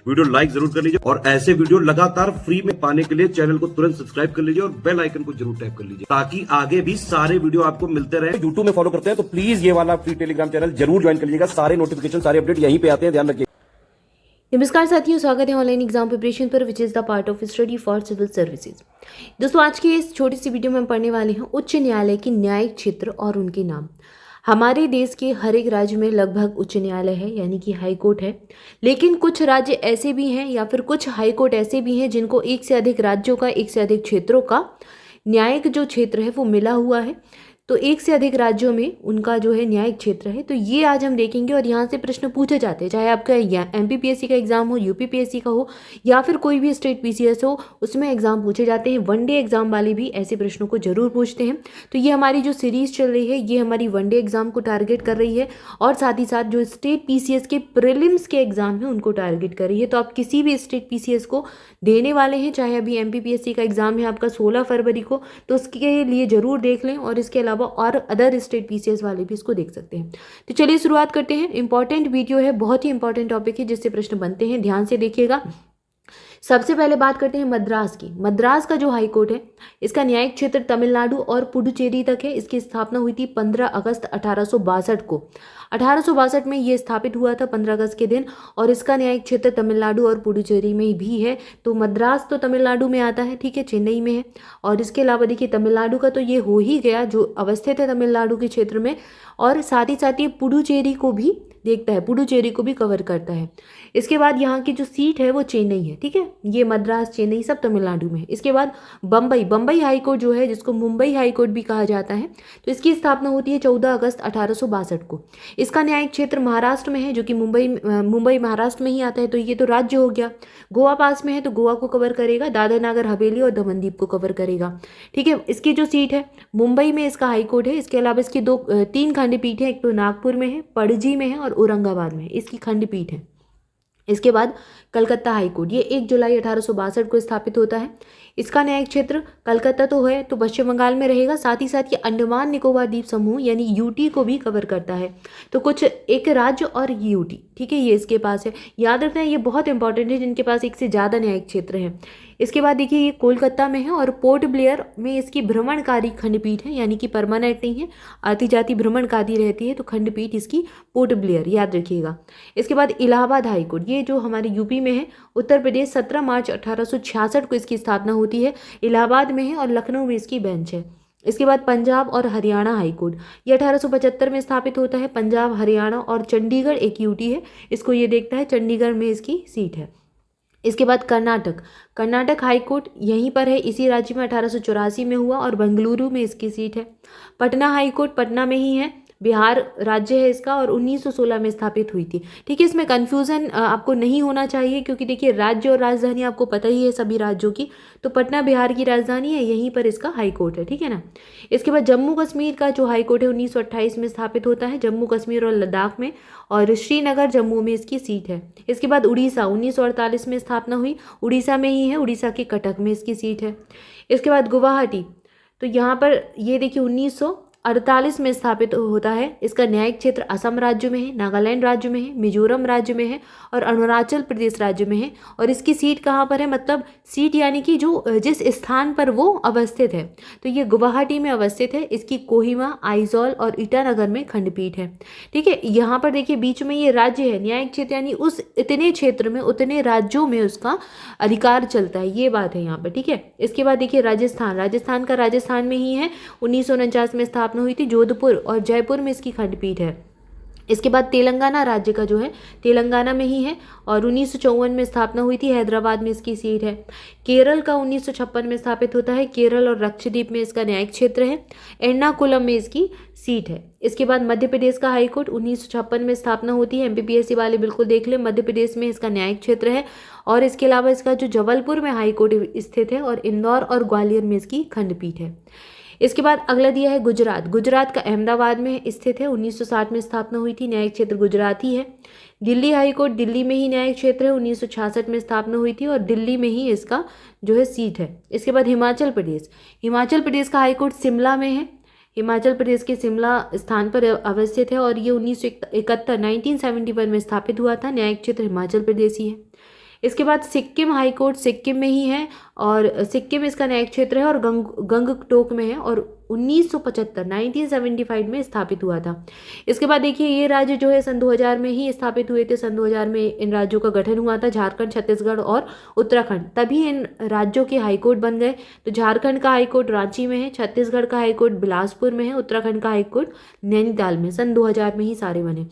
Video like जरूर कर लीजिए और ऐसे वीडियो लगातार फ्री में पाने के लिए चैनल को तुरंत सब्सक्राइब कर लीजिए और बेल आइकन को जरूर टैप कर लीजिए ताकि आगे भी सारे वीडियो आपको मिलते रहे। यूट्यूब में फॉलो करते हैं तो प्लीज ये वाला फ्री टेलीग्राम चैनल जरूर ज्वाइन कर लीजिएगा। सारे नोटिफिकेशन सारे अपडेट यहीं पे आते हैं, ध्यान रखिए। नमस्कार साथियों, स्वागत है ऑनलाइन एग्जाम प्रिपरेशन पर which is the part of study for civil services. दोस्तों, आज की इस छोटी सी वीडियो में हम पढ़ने वाले हैं उच्च न्यायालय की न्यायिक क्षेत्र और उनके नाम। हमारे देश के हर एक राज्य में लगभग उच्च न्यायालय है, यानी कि हाई कोर्ट है, लेकिन कुछ राज्य ऐसे भी हैं या फिर कुछ हाई कोर्ट ऐसे भी हैं जिनको एक से अधिक राज्यों का, एक से अधिक क्षेत्रों का न्यायिक जो क्षेत्र है वो मिला हुआ है। तो एक से अधिक राज्यों में उनका जो है न्यायिक क्षेत्र है। तो ये आज हम देखेंगे और यहाँ से प्रश्न पूछे जाते हैं, चाहे आपका MPPSC का एग्जाम हो, UPPSC का हो या फिर कोई भी स्टेट PCS हो, उसमें एग्जाम पूछे जाते हैं। वनडे एग्जाम वाले भी ऐसे प्रश्नों को जरूर पूछते हैं। तो ये हमारी जो सीरीज चल रही है ये हमारी वनडे एग्जाम को टारगेट कर रही है और साथ ही साथ जो स्टेट PCS के प्रीलिम्स के एग्जाम है उनको टारगेट कर रही है। तो आप किसी भी स्टेट PCS को देने वाले हैं, चाहे अभी MPPSC का एग्जाम है आपका 16 फरवरी को, तो उसके लिए जरूर देख लें और इसके अलावा और अदर स्टेट PCS वाले भी इसको देख सकते हैं। तो चलिए शुरुआत करते हैं। इंपॉर्टेंट वीडियो है, बहुत ही इंपॉर्टेंट टॉपिक है जिससे प्रश्न बनते हैं, ध्यान से देखिएगा। सबसे पहले बात करते हैं मद्रास की। मद्रास का जो हाई कोर्ट है इसका न्यायिक क्षेत्र तमिलनाडु और पुडुचेरी तक है। इसकी स्थापना हुई थी 15 अगस्त 1862 को। 1862 में ये स्थापित हुआ था 15 अगस्त के दिन, और इसका न्यायिक क्षेत्र तमिलनाडु और पुडुचेरी में भी है। तो मद्रास तो तमिलनाडु में आता है, ठीक है, चेन्नई में है। और इसके अलावा देखिए तमिलनाडु का तो ये हो ही गया जो अवस्थित है तमिलनाडु के क्षेत्र में, और साथ ही ये पुडुचेरी को भी देखता है, पुडुचेरी को भी कवर करता है। इसके बाद यहाँ की जो सीट है वो चेन्नई है, ठीक है। ये मद्रास, चेन्नई सब तमिलनाडु में है। इसके बाद बम्बई हाई कोर्ट जो है, जिसको मुंबई हाई कोर्ट भी कहा जाता है, तो इसकी स्थापना होती है 14 अगस्त 1862 को। इसका न्यायिक क्षेत्र महाराष्ट्र में है, जो कि मुंबई महाराष्ट्र में ही आता है। तो ये तो राज्य हो गया। गोवा पास में है तो गोवा को कवर करेगा, दादर नागर हवेली और दमनदीप को कवर करेगा, ठीक है। इसकी जो सीट है मुंबई में इसका हाई कोर्ट है। इसके अलावा इसकी 3 खंडपीठ है, एक तो नागपुर में है, पणजी में है और औरंगाबाद में है, इसकी खंडपीठ है। इसके बाद कलकत्ता हाई कोर्ट, ये 1 जुलाई 1862 को स्थापित होता है। इसका न्यायिक क्षेत्र कलकत्ता तो है, तो पश्चिम बंगाल में रहेगा। साथ ही साथ ये अंडमान निकोबार द्वीप समूह यानी UT को भी कवर करता है। तो कुछ एक राज्य और UT, ठीक है, ये इसके पास है। याद रखना है ये बहुत इंपॉर्टेंट है जिनके पास एक से ज़्यादा न्यायिक क्षेत्र है। इसके बाद देखिए ये कोलकाता में है और पोर्ट ब्लेयर में इसकी भ्रमणकारी खंडपीठ है, यानी कि परमानेंट नहीं है, आती जाती भ्रमणकारी रहती है। तो खंडपीठ इसकी पोर्ट ब्लेयर, याद रखिएगा। इसके बाद इलाहाबाद हाई कोर्ट, ये जो हमारे UP में है, उत्तर प्रदेश, 17 मार्च 1866 को इसकी स्थापना होती है। इलाहाबाद में है और लखनऊ में इसकी बेंच है। इसके बाद पंजाब और हरियाणा हाई कोर्ट, ये 1875 में स्थापित होता है। पंजाब, हरियाणा और चंडीगढ़ एक UT है, इसको ये देखता है, चंडीगढ़ में इसकी सीट है। इसके बाद कर्नाटक हाई कोर्ट यहीं पर है, इसी राज्य में 1884 में हुआ और बेंगलुरु में इसकी सीट है। पटना हाई कोर्ट पटना में ही है, बिहार राज्य है इसका, और 1916 में स्थापित हुई थी, ठीक है। इसमें कन्फ्यूज़न आपको नहीं होना चाहिए क्योंकि देखिए राज्य और राजधानी आपको पता ही है सभी राज्यों की। तो पटना बिहार की राजधानी है, यहीं पर इसका हाई कोर्ट है, ठीक है ना। इसके बाद जम्मू कश्मीर का जो हाई कोर्ट है 1928 में स्थापित होता है, जम्मू कश्मीर और लद्दाख में, और श्रीनगर जम्मू में इसकी सीट है। इसके बाद उड़ीसा 1948 में स्थापना हुई, उड़ीसा में ही है, उड़ीसा के कटक में इसकी सीट है। इसके बाद गुवाहाटी, तो यहाँ पर ये देखिए 1948 में स्थापित होता है। इसका न्यायिक क्षेत्र असम राज्य में है, नागालैंड राज्य में है, मिजोरम राज्य में है और अरुणाचल प्रदेश राज्य में है। और इसकी सीट कहाँ पर है, मतलब सीट यानी कि जो जिस स्थान पर वो अवस्थित है, तो ये गुवाहाटी में अवस्थित है। इसकी कोहिमा, आइजॉल और ईटानगर में खंडपीठ है, ठीक है। यहाँ पर देखिए बीच में ये राज्य है, न्यायिक क्षेत्र यानी उस इतने क्षेत्र में उतने राज्यों में उसका अधिकार चलता है, ये बात है यहाँ पर, ठीक है। इसके बाद देखिए राजस्थान का राजस्थान में ही है, 1949 में स्थापना हुई थी। जोधपुर और जयपुर में इसकी खंडपीठ है। इसके बाद तेलंगाना राज्य का जो है तेलंगाना में ही है और 1954 में स्थापना हुई थी, हैदराबाद में इसकी सीट है। केरल का 1956 में स्थापित होता है, केरल और लक्षद्वीप में इसका न्यायिक क्षेत्र है। एर्नाकुलम में इसकी सीट है। इसके बाद मध्य प्रदेश का हाईकोर्ट 1956 में स्थापना होती है, MPPSC वाले बिल्कुल देख लें, मध्य प्रदेश में इसका न्यायिक क्षेत्र है। और इसके अलावा इसका जो जबलपुर में हाईकोर्ट स्थित है और इंदौर और ग्वालियर में इसकी खंडपीठ है। इसके बाद अगला दिया है गुजरात का अहमदाबाद में स्थित है, 1960 में स्थापना हुई थी, न्यायिक क्षेत्र गुजरात ही है। दिल्ली हाई कोर्ट दिल्ली में ही न्यायिक क्षेत्र है, 1966 में स्थापना हुई थी और दिल्ली में ही इसका जो है सीट है। इसके बाद हिमाचल प्रदेश का हाई कोर्ट शिमला में है, हिमाचल प्रदेश के शिमला स्थान पर अवस्थित है और ये 1971 में स्थापित हुआ था, न्यायिक क्षेत्र हिमाचल प्रदेश ही है। इसके बाद सिक्किम हाई कोर्ट सिक्किम में ही है और सिक्किम इसका न्यायिक क्षेत्र है और गंगटोक में है और 1975 में स्थापित हुआ था। इसके बाद देखिए ये राज्य जो है सन 2000 में ही स्थापित हुए थे। सन 2000 में इन राज्यों का गठन हुआ था, झारखंड, छत्तीसगढ़ और उत्तराखंड, तभी इन राज्यों के हाईकोर्ट बन गए। तो झारखंड का हाईकोर्ट रांची में है, छत्तीसगढ़ का हाईकोर्ट बिलासपुर में है, उत्तराखंड का हाईकोर्ट नैनीताल में। सन 2000 में ही सारे बने।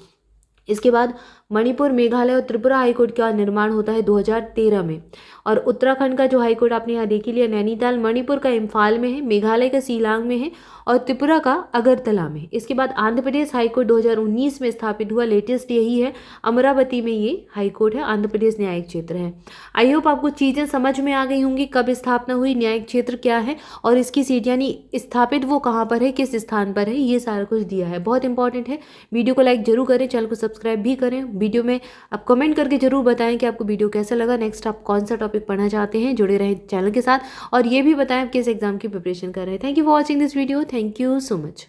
इसके बाद मणिपुर, मेघालय और त्रिपुरा हाईकोर्ट का निर्माण होता है 2013 में और उत्तराखंड का जो हाईकोर्ट आपने यहाँ देख ही लिया नैनीताल, मणिपुर का इम्फाल में है, मेघालय का शिलांग में है और त्रिपुरा का अगरतला में। इसके बाद आंध्र प्रदेश हाईकोर्ट 2019 में स्थापित हुआ, लेटेस्ट यही है, अमरावती में ये हाईकोर्ट है, आंध्र प्रदेश न्यायिक क्षेत्र है। आई होप आपको चीज़ें समझ में आ गई होंगी, कब स्थापना हुई, न्यायिक क्षेत्र क्या है और इसकी सीट यानी स्थापित वो कहाँ पर है, किस स्थान पर है, ये सारा कुछ दिया है। बहुत इंपॉर्टेंट है। वीडियो को लाइक जरूर करें, चैनल को सब्सक्राइब भी करें। वीडियो में आप कमेंट करके जरूर बताएं कि आपको वीडियो कैसा लगा, नेक्स्ट आप कौन सा टॉपिक पढ़ना चाहते हैं। जुड़े रहें चैनल के साथ और ये भी बताएं आप किस एग्जाम की प्रिपरेशन कर रहे हैं। Thank you for watching this video. Thank you so much.